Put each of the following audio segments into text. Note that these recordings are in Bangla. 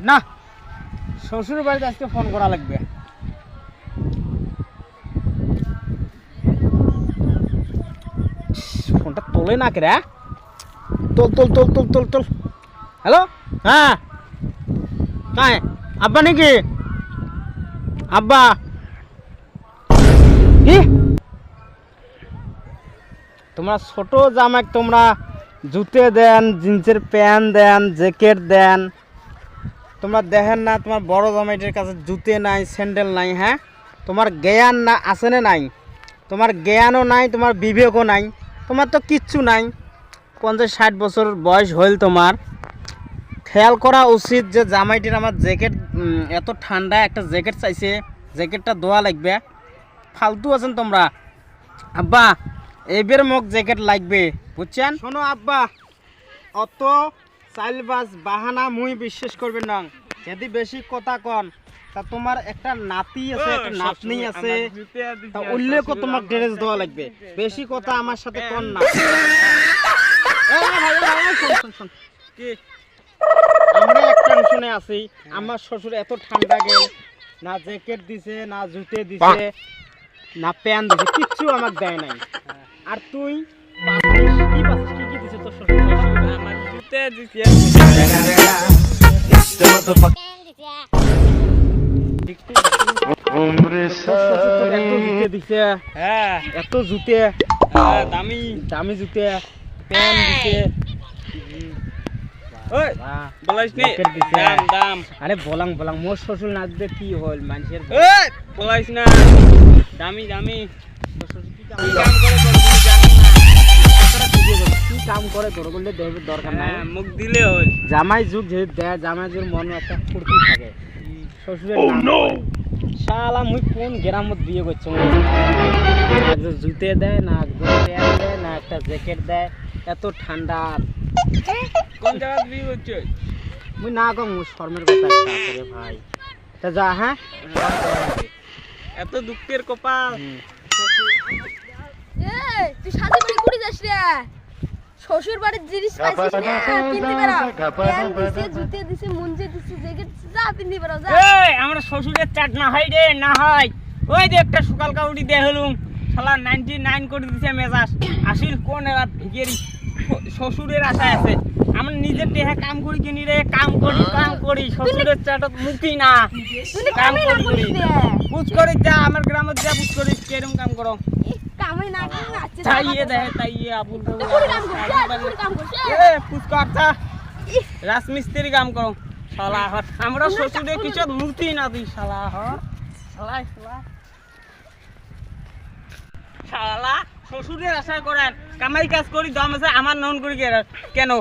না শ্বশুর বাড়িতে আজকে ফোন করা লাগবে। ফোনটা তোলে না কে রে? তোল তোল তোল তোল তোল তোল। হ্যালো, হ্যাঁ কাই আব্বা নাকি? আব্বা কি তোমরা ছোট জামাই তোমরা জুতে দেন, জিন্সের প্যান্ট দেন, জ্যাকেট দেন, তোমরা দেখেন না তোমার বড় জামাইটার কাছে জুতে নাই, স্যান্ডেল নাই? হ্যাঁ, তোমার জ্ঞান না আছে না নাই? তোমার জ্ঞানও নাই, তোমার বিবেকও নাই, তোমার তো কিচ্ছু নাই। 50-60 বছর বয়স হইল তোমার। খেয়াল করা উচিত যে জামাইটির আমার জ্যাকেট এত ঠান্ডা একটা জ্যাকেট চাইছে, জ্যাকেটটা ধোয়া লাগবে। ফালতু আছেন তোমরা। আব্বা এবার মোক জ্যাকেট লাগবে, বুঝছেন? শোনো আব্বা, অত চাইলবাজ বাহানা মুই বিশ্বাস করবেন না। যদি বেশি কথা কন তা তোমার একটা নাতি আছে, একটা নাতনি আছে, তা উল্লেখ তোমার ড্রেস দেওয়া লাগবে। বেশি কথা আমার সাথে কন না। আমরা এক টেনশনে আছি। আমার শ্বশুর এত ঠান্ডা গেল, না জ্যাকেট দিছে, না জুতে দিছে, না প্যান্ট দিছে, কিচ্ছু আমাকে দেয় নাই। আর তুই কি পাচ্ছিস? কি দিছে তোর শ্বশুর? আমার জুতে দিছে, এত জুতে, দামি দামি জুতে, প্যান্ট দিছে। আরে বলাং বলাং মোর শ্বশুর না দিতে কি হল? মানুষের বলাইস না, দামি দামি কি কাম করে তোর বললে দেবের দরকার নাই, মুখ দিলে হল। জামাই যুগ যেহেতু দেয়, জামাই যুগ মনে একটা ফুর্তি থাকে। শ্বশুরের শালা মুই কোন গ্রামত বিয়ে করছো? একজন জুতে দেয় না, একজন প্যান্ট দেয় না, একটা জ্যাকেট দেয়। এত ঠান্ডা কোন জায়গা বিয়ে করছো? মুই না কম শর্মের কথা একটা আছে রে ভাই। তা যা। হ্যাঁ, এত দুঃখের কপাল। তুই শাদি বাড়ি কুড়ি যাস রে? শ্বশুর বাড়ির জিনিস পাইছিস না, পিন্দি বেড়া। প্যান্ট দিছে, জুতে দিছে, মুঞ্জে দিছে, জ্যাকেট যা পিন্দি বেড়া যা। এই আমরা শ্বশুরের চাট না হয় রে, না হয়। ওই যে একটা সকাল কাউডি দে হলুম, শালা 99 করে দিছে মেজাজ। আসিল কোন এরা ভিখারি শ্বশুরের আশায় আছে। আমরা নিজের দেহে কাম করি কিনি রে, কাম করি শ্বশুরের চাটত মুখি না। কাম করি বুঝ করি যা, আমার গ্রামত যা বুঝ করি কেরম কাম করো। কামই না করে আছে তাইয়ে দেহে তাইয়ে আবুল কাম করছ। এ পুছ করতা রাজমিস্ত্রি কাম করো শালা। আমরা শ্বশুরে কিছু মুখি না দিই শালা। শালা শালা শ্বশুরের আশা করেন কামাই কাজ করি, দম আছে আমার নন করি কেন?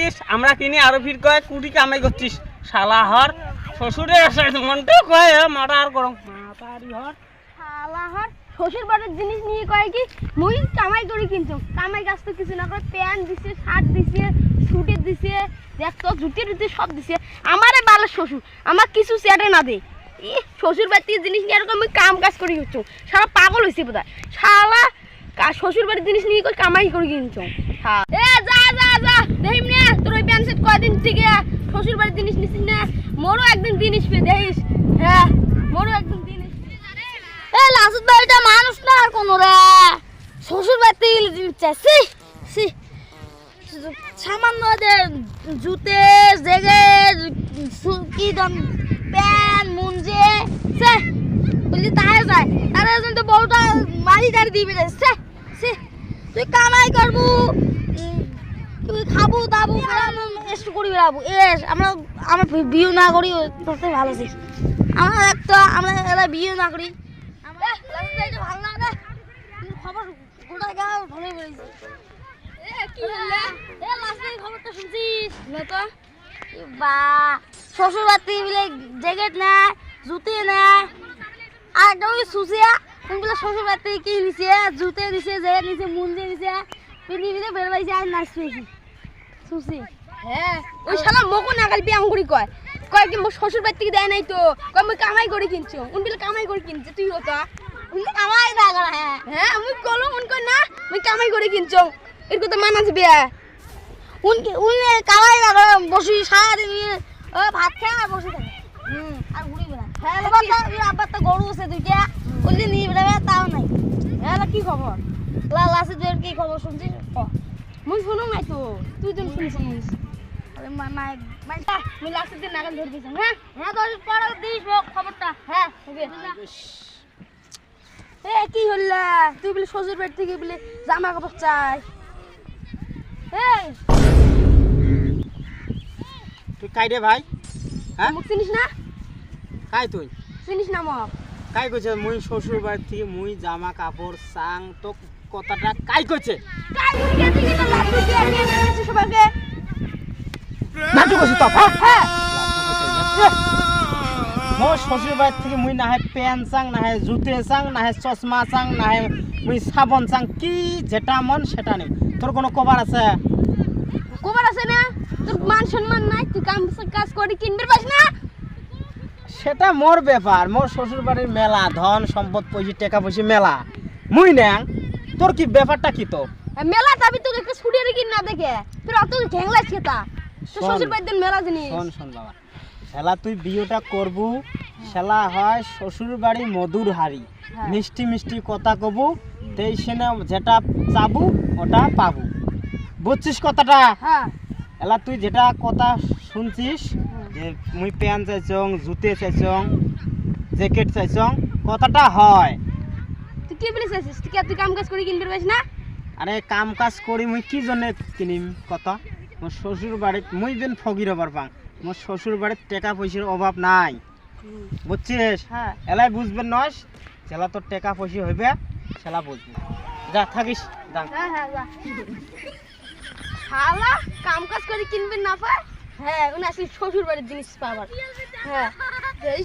ইস আমরা কিনে আরো ফির কয় কুটি কামাই করছিস শালা। হর শ্বশুরের আশা মনটা কয় মারার করো মাতারি। হর শালা হর শ্বশুর বাড়ির জিনিস নিয়ে কয় কি মুই কামাই করি, কিন্তু কামাই কাজ তো কিছু না করে। প্যান্ট দিছে, শার্ট দিছে, স্যুট দিছে, দেখ তো জুতি টুতি সব দিছে। আমারে বালের শ্বশুর আমার কিছু সেটে না দে। শ্বশুর বাড়ির জিনিস নিয়ে এরকম কাম কাজ করি হচ্ছ, সারা পাগল হয়েছে বোধ হয়। শালা শ্বশুর বাড়ির জিনিস নিয়ে কামাই করি কিনছ। এ যা যা যা দেখিম না তোর ওই প্যান্ট সেট কয়দিন থেকে শ্বশুর বাড়ির জিনিস নিছিস না। মোরও একদিন জিনিস পে দেখিস। হ্যাঁ মোরও একদিন জিনিস। এ লাসুদ ভাই এটা মানুষ না আর কোন রে, শ্বশুর বাড়িতে গেলে জিনিস চাইছি। সামান্য জুতে জ্যাকেট কি দাম প্যান্ট মুঞ্জে বলছি তাই যায়। তার তো বউটা মারি টারি দিবে যাচ্ছে। তুই কামাই করবো, তুই খাবো দাবো এসে করি বেড়াবো। এস আমরা বিয়ে না করি তোর ভালো আছিস। আমরা একটা আমরা এরা বিয়ে না করি ভালো না রে। খবর গোটা গাও ভালো বেড়েছে। কি হলে খবরটা শুনছিস না তো? বা শ্বশুর বাড়ি বলে জ্যাকেট নেয়, জুতে নেয়, আর একটা ওই সুসিয়া কোনগুলো শ্বশুর বাড়ি থেকে কি নিছে, জুতে নিছে, জ্যাকেট নিছে, মুঞ্জে নিছে, পিন্দি পিন্দি বের বাইছে আর নাচ পেয়েছি সুসি। হ্যাঁ ওই শালা মকো নাগাল বিয়াম করি কয় কি মোর শ্বশুর বাড়ি থেকে দেয় নাই তো, কয় মুই কামাই করে কিনছো। উনবিলে কামাই করে কিনছে তুই হতা উনি কামাই না করা। হ্যাঁ হ্যাঁ আমি কলো উন কই না মুই কামাই করে কিনছো, এর কথা মানা যাবে। উনি কামাই না করে বসি সারাদিন ও ভাত খায় আর বসে থাকে আর ঘুরি বেড়া হ্যাঁ আব্বার তো গরু আছে দুইটা বললি নিয়ে বেড়াবে তাও নাই হ্যাঁ কি খবর লাল আছে তুই কি খবর শুনছিস মুই শুনুম নাই তো তুই তো শুনছিস আরে নাই মাইটা মুই লাস্টের দিন নাগাল ধরে দিছিস হ্যাঁ হ্যাঁ ধরে পড়া দিস খবরটা হ্যাঁ ওকে এ কি হল্লা তুই বলে শ্বশুর বাড়ি থেকে বলে জামা কাপড় চাই এই তুই কাই রে ভাই হ্যাঁ মুখ চিনিস না কাই তুই চিনিস না মক কাই কইছে মুই শ্বশুর বাড়ি থেকে মুই জামা কাপড় চাং তো কথাটা কাই কইছে কাই মুখে থেকে তো লাভ দিয়ে নিয়ে গেছিস সবাইকে নাটক কইছিস তো হ্যাঁ মোর শ্বশুর বাড়ি থেকে মুই না হয় প্যান চাং না হয় জুতে চাং না হয় চশমা চাং না হয় মুই সাবন চাং কি যেটা মন সেটা নিম তোর কোনো কবার আছে কবার আছে না তোর মান সম্মান নাই তুই কাজ করে কিনবে পাস না সেটা মোর ব্যাপার মোর শ্বশুর বাড়ির মেলা ধন সম্পদ পয়সা টাকা পয়সা মেলা মুই নেং তোর কি ব্যাপারটা কি তো মেলা যাবি তোকে একটা ছুটিয়ে কিন না দেখে তোর অত ঠেংলাস খেতা তোর শোন। শ্বশুর বাড়ির মেলা জিনিস শোন শোন বাবা শালা তুই বিয়েটা করবু শালা হয় শ্বশুর বাড়ি মধুর হাড়ি হ্যাঁ। মিষ্টি মিষ্টি কথা কবু তেই সেনে যেটা চাবু ওটা পাবু বুঝছিস কথাটা হ্যাঁ এলা তুই যেটা কথা শুনছিস যে মুই প্যান্ট চাইছং জুতে চাইছং জ্যাকেট চাইছং কথাটা হয় তুই কি বলিস তুই কাম কাজ করে কিনবে পাস না আরে কাম কাজ করি মুই কি জন্য কিনিম কথা মোর শ্বশুর বাড়িত মুই বেন ফকির হবার পাং মোর শ্বশুর বাড়িত টাকা পয়সার অভাব নাই বুঝছিস হ্যাঁ এলাই বুঝবেন নয় সেলা তোর টাকা পয়সা হইবে সেলা বুঝবি যা থাকিস যা হ্যাঁ হ্যাঁ যা শালা কাম কাজ করে কিনবে না পায় হ্যাঁ উনি আসলে শ্বশুর বাড়ির জিনিস পাবার হ্যাঁ